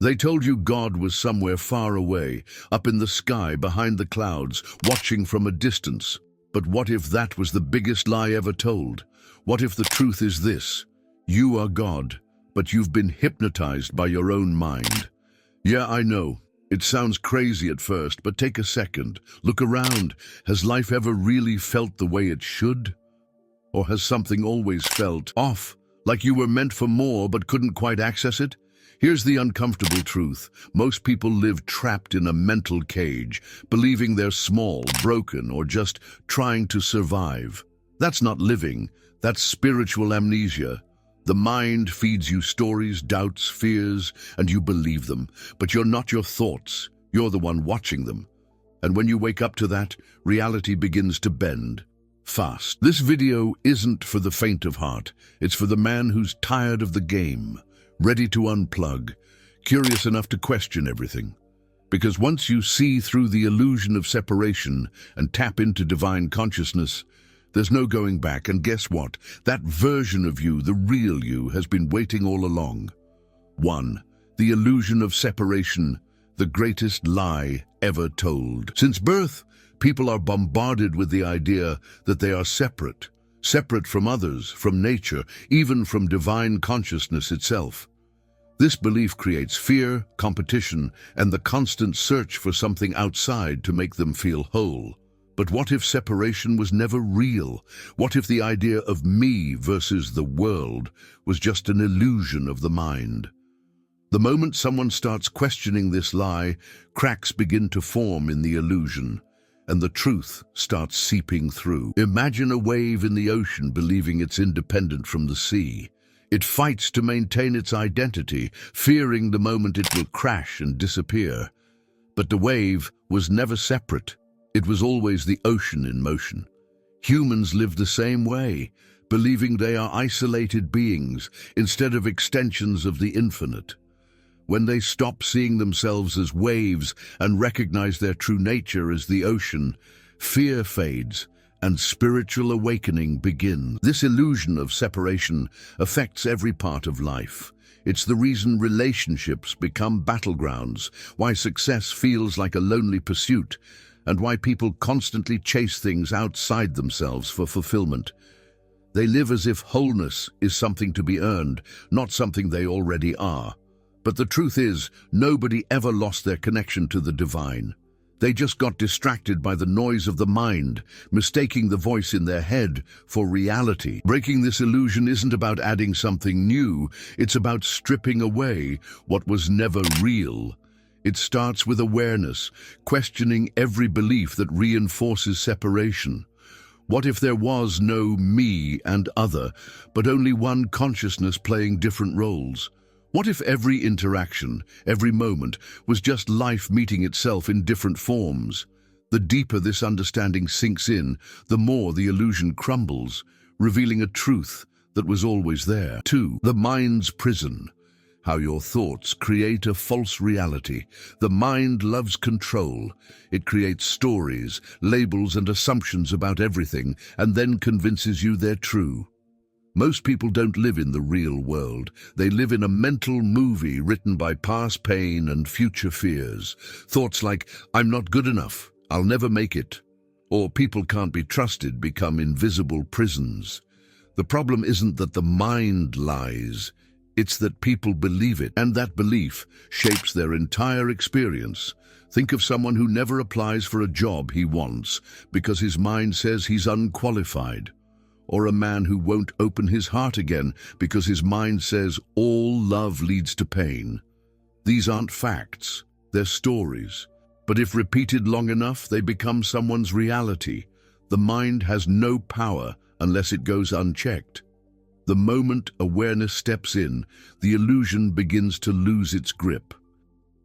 They told you God was somewhere far away, up in the sky, behind the clouds, watching from a distance. But what if that was the biggest lie ever told? What if the truth is this? You are God, but you've been hypnotized by your own mind. Yeah, I know. It sounds crazy at first, but take a second. Look around. Has life ever really felt the way it should? Or has something always felt off, like you were meant for more but couldn't quite access it? Here's the uncomfortable truth. Most people live trapped in a mental cage, believing they're small, broken, or just trying to survive. That's not living. That's spiritual amnesia. The mind feeds you stories, doubts, fears, and you believe them. But you're not your thoughts. You're the one watching them. And when you wake up to that, reality begins to bend. Fast. This video isn't for the faint of heart. It's for the man who's tired of the game, ready to unplug, curious enough to question everything. Because once you see through the illusion of separation and tap into divine consciousness, there's no going back. And guess what? That version of you, the real you, has been waiting all along. 1. The illusion of separation, the greatest lie ever told. Since birth, people are bombarded with the idea that they are separate from others, from nature, even from divine consciousness itself. This belief creates fear, competition, and the constant search for something outside to make them feel whole. But what if separation was never real? What if the idea of me versus the world was just an illusion of the mind? The moment someone starts questioning this lie, cracks begin to form in the illusion, and the truth starts seeping through. Imagine a wave in the ocean believing it's independent from the sea. It fights to maintain its identity, fearing the moment it will crash and disappear. But the wave was never separate. It was always the ocean in motion. Humans live the same way, believing they are isolated beings instead of extensions of the infinite. When they stop seeing themselves as waves and recognize their true nature as the ocean, fear fades and spiritual awakening begins. This illusion of separation affects every part of life. It's the reason relationships become battlegrounds, why success feels like a lonely pursuit, and why people constantly chase things outside themselves for fulfillment. They live as if wholeness is something to be earned, not something they already are. But the truth is, nobody ever lost their connection to the divine. They just got distracted by the noise of the mind, mistaking the voice in their head for reality. Breaking this illusion isn't about adding something new, it's about stripping away what was never real. It starts with awareness, questioning every belief that reinforces separation. What if there was no me and other, but only one consciousness playing different roles? What if every interaction, every moment, was just life meeting itself in different forms? The deeper this understanding sinks in, the more the illusion crumbles, revealing a truth that was always there. 2. The mind's prison. How your thoughts create a false reality. The mind loves control. It creates stories, labels, and assumptions about everything, and then convinces you they're true. Most people don't live in the real world. They live in a mental movie written by past pain and future fears. Thoughts like, I'm not good enough, I'll never make it, or people can't be trusted become invisible prisons. The problem isn't that the mind lies, it's that people believe it, and that belief shapes their entire experience. Think of someone who never applies for a job he wants because his mind says he's unqualified. Or a man who won't open his heart again because his mind says all love leads to pain. These aren't facts, they're stories. But if repeated long enough, they become someone's reality. The mind has no power unless it goes unchecked. The moment awareness steps in, the illusion begins to lose its grip.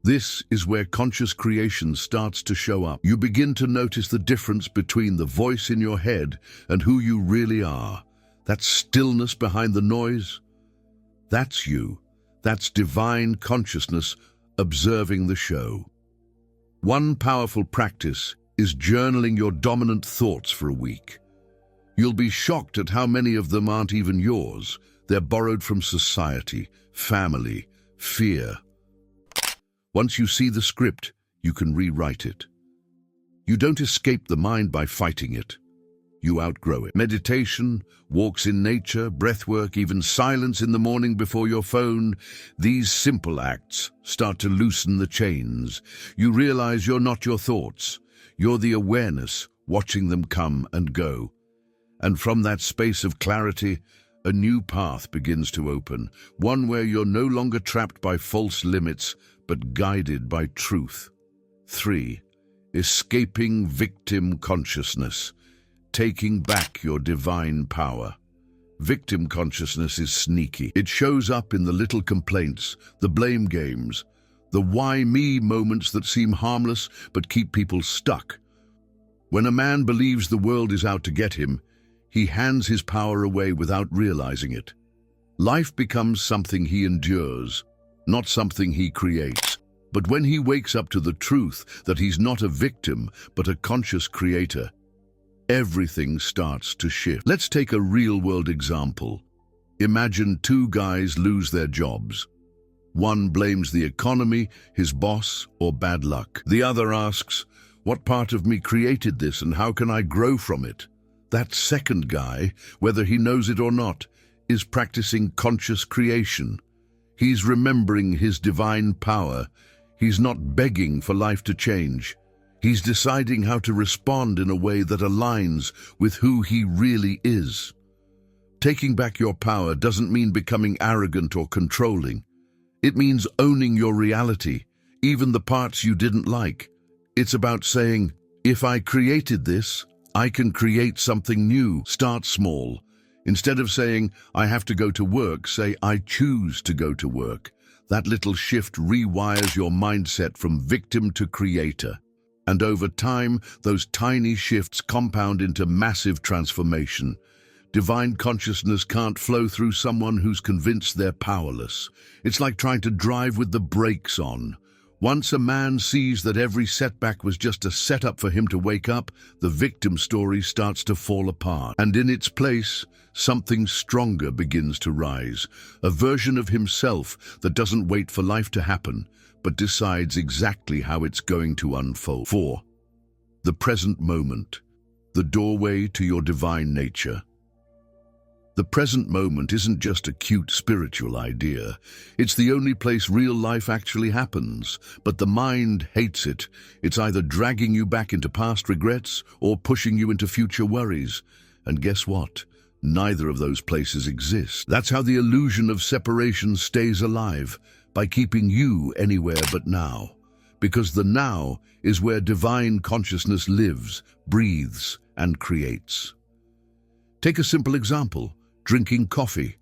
This is where conscious creation starts to show up. You begin to notice the difference between the voice in your head and who you really are. That stillness behind the noise, that's you. That's divine consciousness observing the show. One powerful practice is journaling your dominant thoughts for a week. You'll be shocked at how many of them aren't even yours. They're borrowed from society, family, fear. Once you see the script, you can rewrite it. You don't escape the mind by fighting it. You outgrow it. Meditation, walks in nature, breathwork, even silence in the morning before your phone, these simple acts start to loosen the chains. You realize you're not your thoughts. You're the awareness, watching them come and go. And from that space of clarity, a new path begins to open, one where you're no longer trapped by false limits, but guided by truth. 3. Escaping victim consciousness. Taking back your divine power. Victim consciousness is sneaky. It shows up in the little complaints, the blame games, the why me moments that seem harmless but keep people stuck. When a man believes the world is out to get him, he hands his power away without realizing it. Life becomes something he endures, not something he creates. But when he wakes up to the truth that he's not a victim but a conscious creator, everything starts to shift. Let's take a real-world example. Imagine two guys lose their jobs. One blames the economy, his boss, or bad luck. The other asks, what part of me created this and how can I grow from it? That second guy, whether he knows it or not, is practicing conscious creation. He's remembering his divine power. He's not begging for life to change. He's deciding how to respond in a way that aligns with who he really is. Taking back your power doesn't mean becoming arrogant or controlling. It means owning your reality, even the parts you didn't like. It's about saying, if I created this, I can create something new. Start small. Instead of saying, I have to go to work, say, I choose to go to work. That little shift rewires your mindset from victim to creator. And over time, those tiny shifts compound into massive transformation. Divine consciousness can't flow through someone who's convinced they're powerless. It's like trying to drive with the brakes on. Once a man sees that every setback was just a setup for him to wake up, the victim story starts to fall apart. And in its place, something stronger begins to rise. A version of himself that doesn't wait for life to happen, but decides exactly how it's going to unfold. 4. The present moment, the doorway to your divine nature. The present moment isn't just a cute spiritual idea. It's the only place real life actually happens, but the mind hates it. It's either dragging you back into past regrets or pushing you into future worries. And guess what? Neither of those places exist. That's how the illusion of separation stays alive, by keeping you anywhere but now. Because the now is where divine consciousness lives, breathes, and creates. Take a simple example, drinking coffee.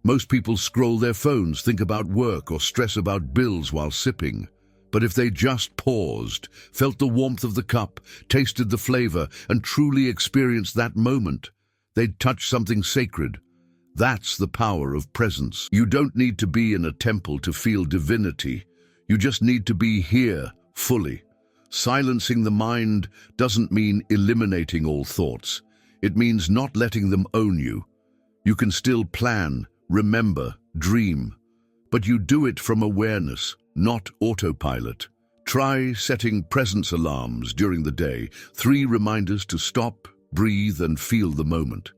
Most people scroll their phones, think about work, or stress about bills while sipping. But if they just paused, felt the warmth of the cup, tasted the flavor, and truly experienced that moment, they'd touch something sacred. That's the power of presence. You don't need to be in a temple to feel divinity. You just need to be here, fully. Silencing the mind doesn't mean eliminating all thoughts. It means not letting them own you. You can still plan, remember, dream, but you do it from awareness, not autopilot. Try setting presence alarms during the day, 3 reminders to stop, breathe, and feel the moment.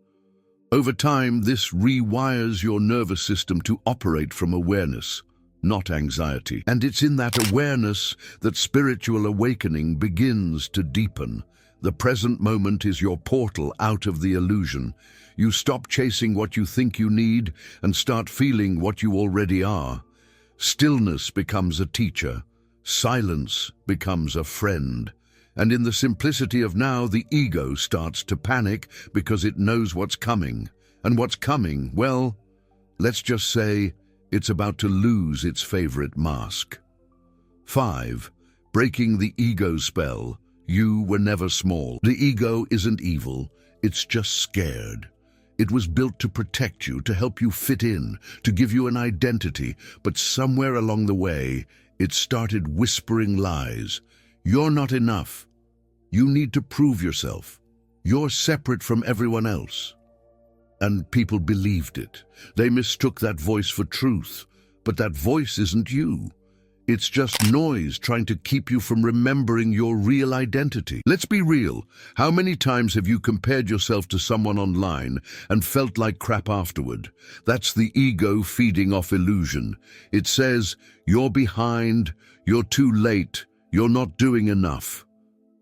Over time, this rewires your nervous system to operate from awareness, not anxiety. And it's in that awareness that spiritual awakening begins to deepen. The present moment is your portal out of the illusion. You stop chasing what you think you need and start feeling what you already are. Stillness becomes a teacher. Silence becomes a friend. And in the simplicity of now, the ego starts to panic because it knows what's coming. And what's coming, well, let's just say it's about to lose its favorite mask. 5. Breaking the ego spell. You were never small. The ego isn't evil, it's just scared. It was built to protect you, to help you fit in, to give you an identity, but somewhere along the way, it started whispering lies. You're not enough. You need to prove yourself. You're separate from everyone else. And people believed it. They mistook that voice for truth. But that voice isn't you. It's just noise trying to keep you from remembering your real identity. Let's be real. How many times have you compared yourself to someone online and felt like crap afterward? That's the ego feeding off illusion. It says, you're behind, you're too late, you're not doing enough.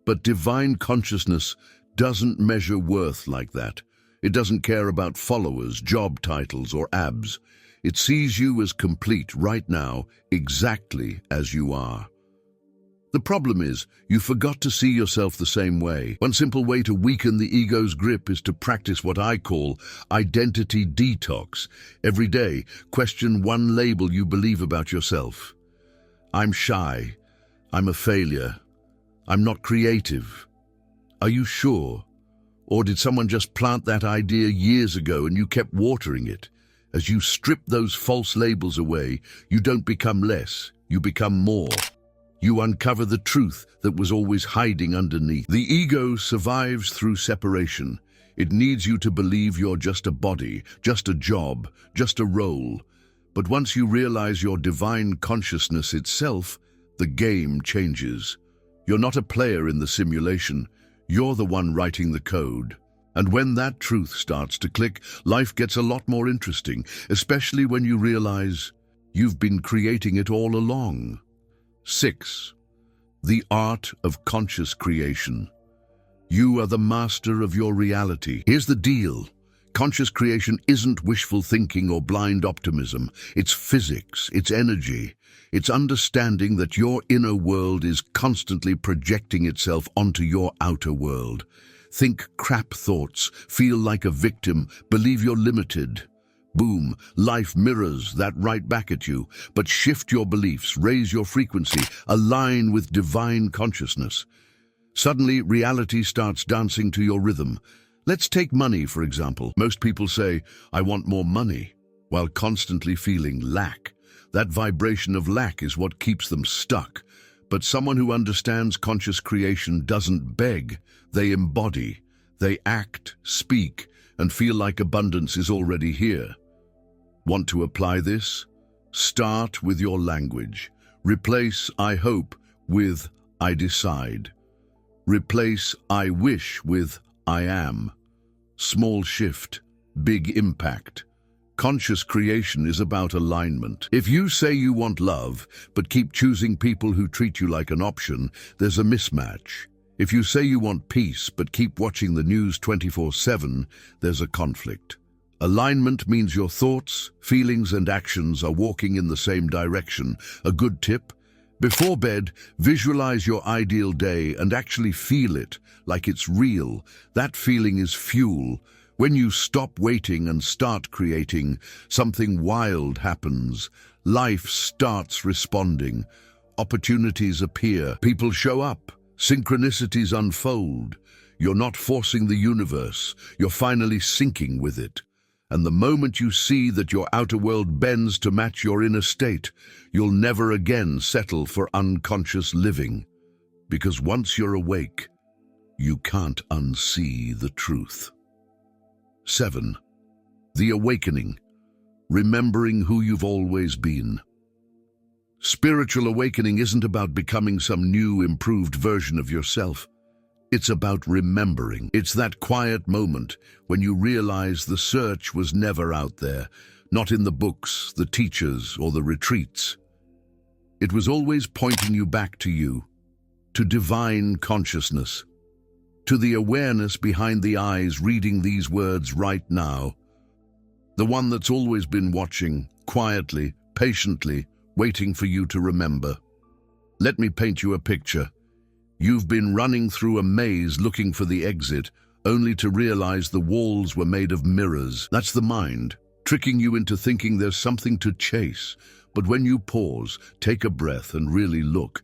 But divine consciousness doesn't measure worth like that. It doesn't care about followers, job titles, or abs. It sees you as complete right now, exactly as you are. The problem is, you forgot to see yourself the same way. One simple way to weaken the ego's grip is to practice what I call identity detox. Every day, question one label you believe about yourself. I'm shy. I'm a failure. I'm not creative. Are you sure? Or did someone just plant that idea years ago and you kept watering it? As you strip those false labels away, you don't become less, you become more. You uncover the truth that was always hiding underneath. The ego survives through separation. It needs you to believe you're just a body, just a job, just a role. But once you realize your divine consciousness itself, the game changes. You're not a player in the simulation, you're the one writing the code. And when that truth starts to click, life gets a lot more interesting, especially when you realize you've been creating it all along. 6. The art of conscious creation. You are the master of your reality. Here's the deal. Conscious creation isn't wishful thinking or blind optimism. It's physics, it's energy. It's understanding that your inner world is constantly projecting itself onto your outer world. Think crap thoughts, feel like a victim, believe you're limited. Boom, life mirrors that right back at you. But shift your beliefs, raise your frequency, align with divine consciousness. Suddenly, reality starts dancing to your rhythm. Let's take money, for example. Most people say, I want more money, while constantly feeling lack. That vibration of lack is what keeps them stuck. But someone who understands conscious creation doesn't beg, they embody. They act, speak, and feel like abundance is already here. Want to apply this? Start with your language. Replace I hope with I decide. Replace I wish with I am. Small shift, big impact. Conscious creation is about alignment. If you say you want love, but keep choosing people who treat you like an option, there's a mismatch. If you say you want peace, but keep watching the news 24/7, there's a conflict. Alignment means your thoughts, feelings, and actions are walking in the same direction. A good tip? Before bed, visualize your ideal day and actually feel it, like it's real. That feeling is fuel. When you stop waiting and start creating, something wild happens. Life starts responding. Opportunities appear. People show up. Synchronicities unfold. You're not forcing the universe. You're finally syncing with it. And the moment you see that your outer world bends to match your inner state, you'll never again settle for unconscious living. Because once you're awake, you can't unsee the truth. 7. The awakening. Remembering who you've always been. Spiritual awakening isn't about becoming some new, improved version of yourself. It's about remembering. It's that quiet moment when you realize the search was never out there, not in the books, the teachers, or the retreats. It was always pointing you back to you, to divine consciousness, to the awareness behind the eyes reading these words right now. The one that's always been watching, quietly, patiently, waiting for you to remember. Let me paint you a picture. You've been running through a maze looking for the exit, only to realize the walls were made of mirrors. That's the mind, tricking you into thinking there's something to chase. But when you pause, take a breath and really look,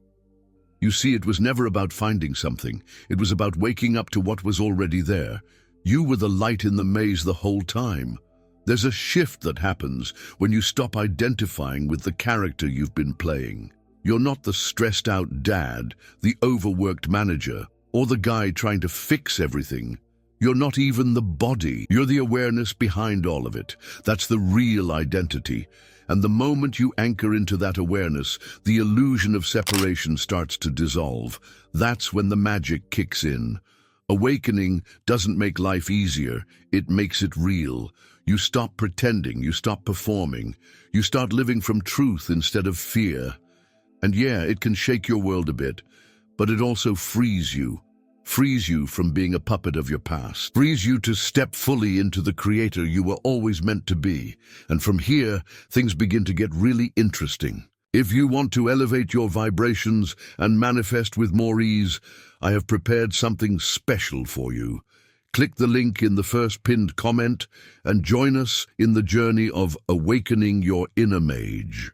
you see it was never about finding something. It was about waking up to what was already there. You were the light in the maze the whole time. There's a shift that happens when you stop identifying with the character you've been playing. You're not the stressed-out dad, the overworked manager, or the guy trying to fix everything. You're not even the body. You're the awareness behind all of it. That's the real identity. And the moment you anchor into that awareness, the illusion of separation starts to dissolve. That's when the magic kicks in. Awakening doesn't make life easier, it makes it real. You stop pretending, you stop performing, you start living from truth instead of fear. And yeah, it can shake your world a bit, but it also frees you. Frees you from being a puppet of your past. Frees you to step fully into the creator you were always meant to be. And from here, things begin to get really interesting. If you want to elevate your vibrations and manifest with more ease, I have prepared something special for you. Click the link in the first pinned comment and join us in the journey of awakening your inner mage.